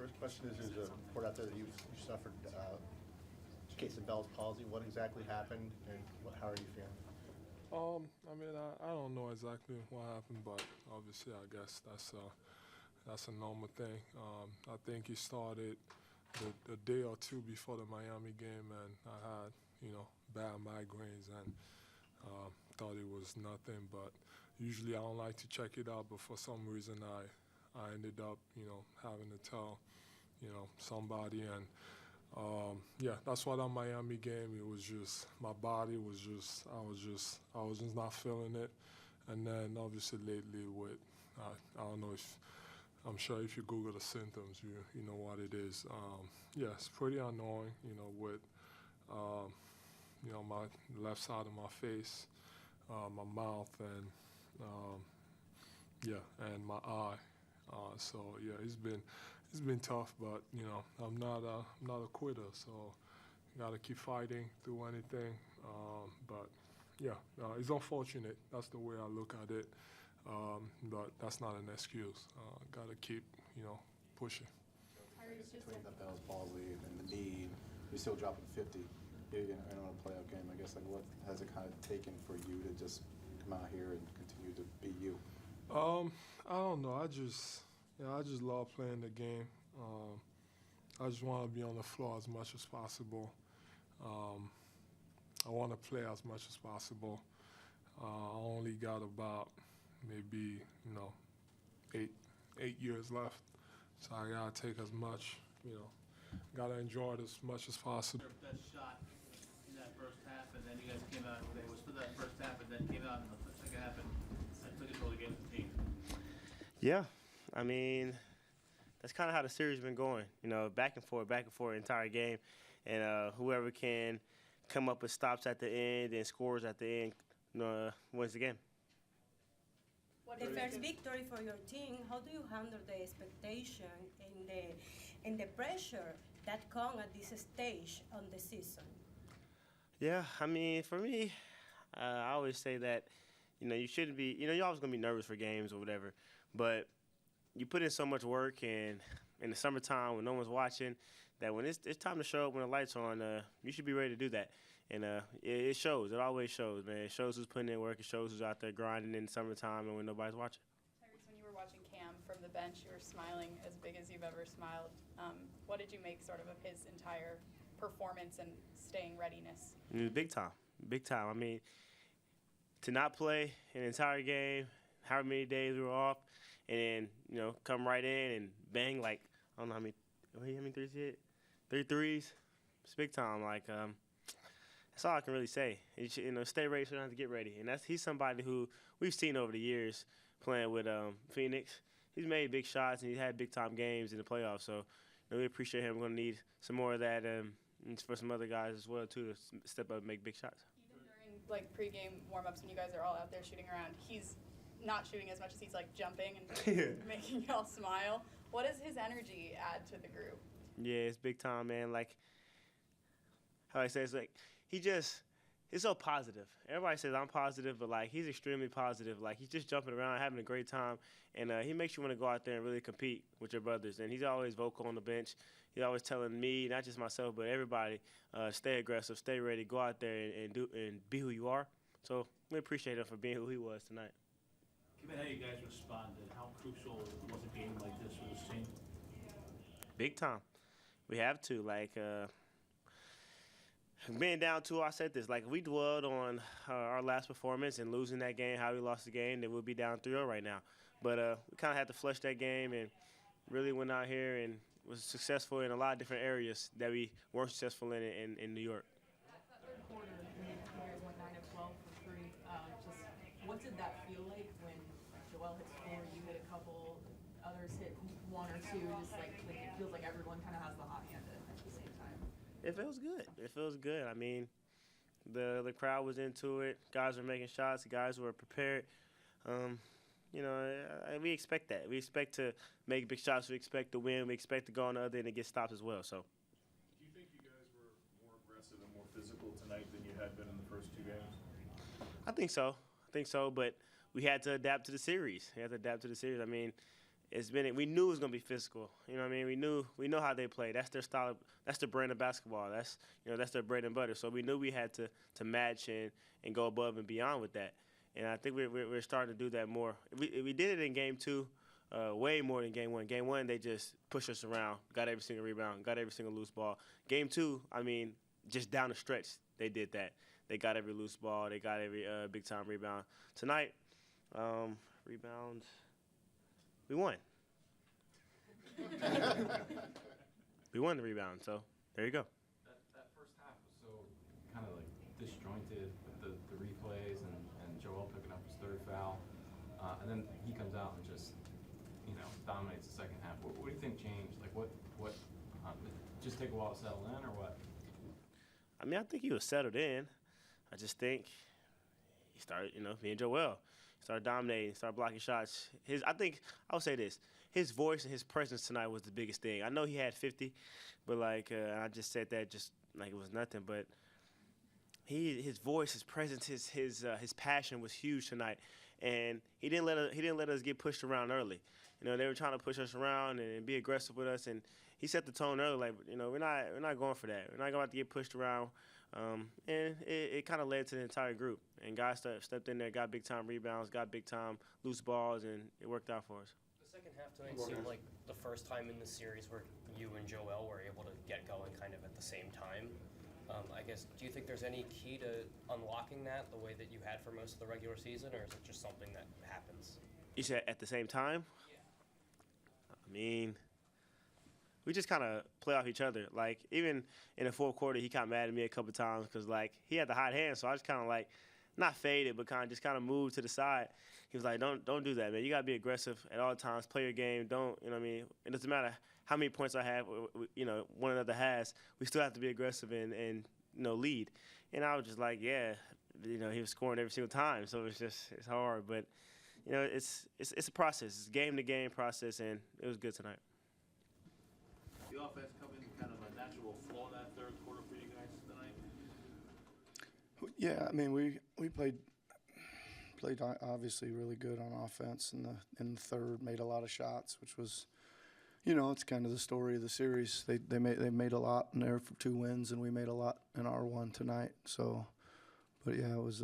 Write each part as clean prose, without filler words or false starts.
First question is, there's a report out there that you suffered a case of Bell's palsy. What exactly happened, and how are you feeling? I mean, I don't know exactly what happened, but obviously I guess that's a normal thing. I think he started the day or two before the Miami game, and I had, bad migraines, and thought it was nothing. But usually I don't like to check it out, but for some reason I ended up, having to tell, somebody, and yeah, that's why that Miami game, it was just, my body was just, I was just not feeling it. And then obviously lately with, I don't know if, I'm sure if you Google the symptoms, you know what it is. Yeah, it's pretty annoying, with, my left side of my face, my mouth, and yeah, and my eye. So yeah, it's been tough, but I'm not a quitter, so gotta keep fighting through anything. But yeah, it's unfortunate. That's the way I look at it. But that's not an excuse. Gotta keep, pushing. Between the Bell's palsy and the knee, you're still dropping 50 in a playoff game. I guess, like, what has it kind of taken for you to just come out here and continue to be you? I don't know. I just love playing the game. I just want to be on the floor as much as possible. I want to play as much as possible. I only got about maybe 8 years left, so I gotta take as much. Gotta enjoy it as much as possible. Their best shot in that first half, and then you guys came out. It was for that first half, and then came out in the second half and took control of the game as a team. Yeah, I mean, that's kind of how the series been going. Back and forth the entire game, and whoever can come up with stops at the end and scores at the end wins the game. The first victory for your team. How do you handle the expectation and the pressure that come at this stage on the season? Yeah, I mean, for me, I always say that you shouldn't be. You're always gonna be nervous for games or whatever, but you put in so much work, and in the summertime when no one's watching, that when it's time to show up when the lights are on, you should be ready to do that. And it shows. It always shows, man. It shows who's putting in work. It shows who's out there grinding in the summertime and when nobody's watching. Tyrese, when you were watching Cam from the bench, you were smiling as big as you've ever smiled. What did you make sort of his entire performance and staying readiness? Big time. Big time. I mean, to not play an entire game, however many days we were off, and then, come right in and bang, like, I don't know how many threes he hit? 3 threes. It's big time. Like, that's all I can really say. Stay ready so you don't have to get ready. And he's somebody who we've seen over the years playing with Phoenix. He's made big shots, and he's had big-time games in the playoffs. So we appreciate him. We're going to need some more of that and for some other guys as well, too, to step up and make big shots. Even during, pregame warm-ups when you guys are all out there shooting around, he's not shooting as much as he's, jumping and making y'all smile. What does his energy add to the group? Yeah, it's big time, man. Like, how I say, he's so positive. Everybody says I'm positive, but, he's extremely positive. He's just jumping around, having a great time, and he makes you want to go out there and really compete with your brothers. And he's always vocal on the bench. He's always telling me, not just myself, but everybody, stay aggressive, stay ready, go out there and be who you are. So we appreciate him for being who he was tonight. Given how you guys responded, how crucial was a game like this for this team? Big time. We have to. Being down 2, I said this, if we dwelled on our last performance and losing that game, how we lost the game, then we'll be down 3-0 right now. But we kind of had to flush that game and really went out here and was successful in a lot of different areas that we weren't successful in New York. That third quarter, when you guys went 9 of 12 for 3, what did that feel like when Joel hit 4, you hit a couple, others hit 1 or 2, it feels like everyone kind of has the hot hand at the same time? It feels good. It feels good. I mean, the crowd was into it. Guys were making shots. Guys were prepared. We expect that. We expect to make big shots. We expect to win. We expect to go on the other end and get stops as well. So. Do you think you guys were more aggressive and more physical tonight than you had been in the first 2 games? I think so. But we had to adapt to the series. I mean, we knew it was gonna be physical. You know what I mean? We know how they play. That's their style. That's their brand of basketball. That's their bread and butter. So we knew we had to match and go above and beyond with that. And I think we're starting to do that more. We did it in game 2, way more than game 1. Game 1 they just pushed us around, got every single rebound, got every single loose ball. Game 2, I mean, just down the stretch they did that. They got every loose ball. They got every big time rebound. Tonight, rebounds. We won. We won the rebound, so there you go. That first half was so kind of like disjointed with the replays and Joel picking up his 3rd foul. And then he comes out and just, dominates the second half. What do you think changed? Like what just take a while to settle in or what? I mean, I think he was settled in. I just think he started, being Joel. He started dominating, started blocking shots. I would say this. His voice and his presence tonight was the biggest thing. I know he had 50, but I just said that just like it was nothing. But his voice, his presence, his passion was huge tonight, and he didn't let us get pushed around early. They were trying to push us around and be aggressive with us, and he set the tone early. Like we're not going for that. We're not going to get pushed around, and it kind of led to the entire group. And guys stepped in there, got big time rebounds, got big time loose balls, and it worked out for us. The second half tonight seemed like the first time in the series where you and Joel were able to get going kind of at the same time. I guess, do you think there's any key to unlocking that the way that you had for most of the regular season, or is it just something that happens? You said at the same time? Yeah. I mean, we just kind of play off each other. Like, even in the 4th quarter, he got mad at me a couple times because, he had the hot hand, so I just kind of, not faded, but kind of moved to the side. He was like, don't do that, man. You got to be aggressive at all times. Play your game. Don't, it doesn't matter how many points I have, one another has. We still have to be aggressive and lead. And I was just like, yeah, he was scoring every single time. So it's hard. But, it's a process. It's a game-to-game process, and it was good tonight. The offense come in kind of a natural flow in that 3rd quarter for you guys tonight? Yeah, I mean, we played obviously really good on offense in the 3rd. Made a lot of shots, which was, it's kind of the story of the series. They made a lot in there for 2 wins, and we made a lot in our one tonight. So, but yeah, it was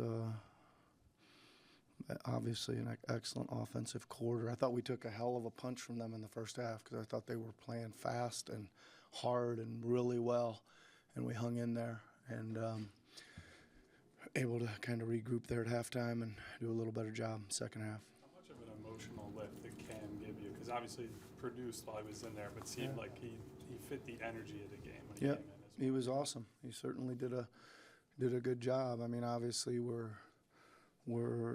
obviously an excellent offensive quarter. I thought we took a hell of a punch from them in the first half because I thought they were playing fast and hard and really well, and we hung in there and able to kind of regroup there at halftime and do a little better job second half. How much of an emotional lift did Cam give you? Because obviously he produced while he was in there, but seemed like he fit the energy of the game when he came in. He was awesome. He certainly did a good job. I mean, obviously we're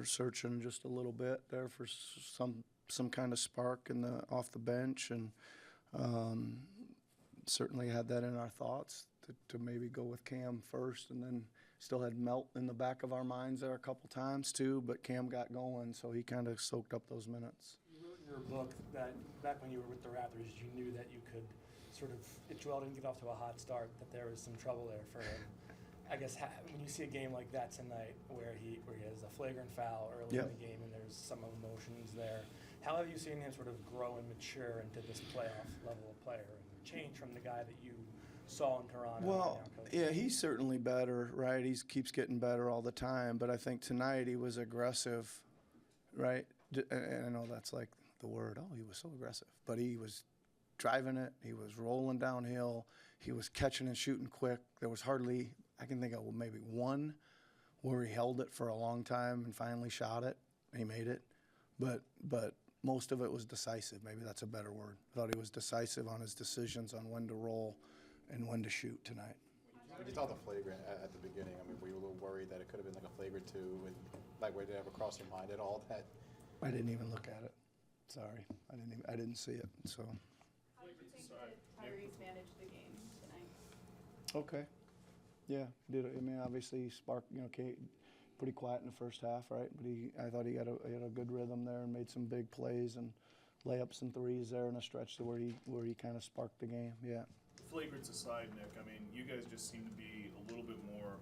searching just a little bit there for some kind of spark off the bench, and certainly had that in our thoughts to maybe go with Cam first, and then still had Melt in the back of our minds there a couple times too, but Cam got going, so he kind of soaked up those minutes. You wrote in your book that back when you were with the Raptors, you knew that you could sort of, if Joel didn't get off to a hot start, that there was some trouble there for him. I guess when you see a game like that tonight where he has a flagrant foul early in the game and there's some emotions there, how have you seen him sort of grow and mature into this playoff level of player and change from the guy that you saw in Toronto? Well, yeah, he's certainly better, right? He keeps getting better all the time, but I think tonight he was aggressive, right? And I know that's like the word, he was so aggressive, but he was driving it, he was rolling downhill, he was catching and shooting quick. There was hardly, I can think of maybe one where he held it for a long time and finally shot it. He made it, but most of it was decisive. Maybe that's a better word. I thought he was decisive on his decisions on when to roll and when to shoot tonight. When you thought the flagrant at the beginning, I mean, were you a little worried that it could have been like a flagrant 2, and like, did it ever cross your mind at all that? I didn't even look at it. Sorry, I didn't see it. So. How did you think that Tyrese managed the game tonight? Okay. Yeah, did. I mean, obviously he sparked. Pretty quiet in the first half, right? But I thought he had a good rhythm there and made some big plays and layups and threes there in a stretch to where he kind of sparked the game. Yeah. Flagrants aside, Nick, I mean, you guys just seem to be a little bit more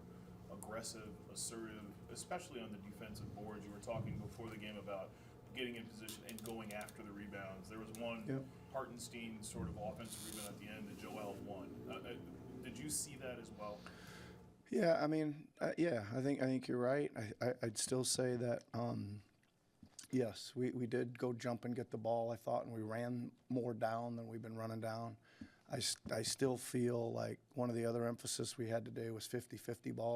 aggressive, assertive, especially on the defensive boards. You were talking before the game about getting in position and going after the rebounds. There was one Yep. Hartenstein sort of offensive rebound at the end that Joel won. Did you see that as well? Yeah, I mean, yeah, I think you're right. I'd still say that, yes, we did go jump and get the ball, I thought, and we ran more down than we've been running down. I still feel like one of the other emphasis we had today was 50-50 ball.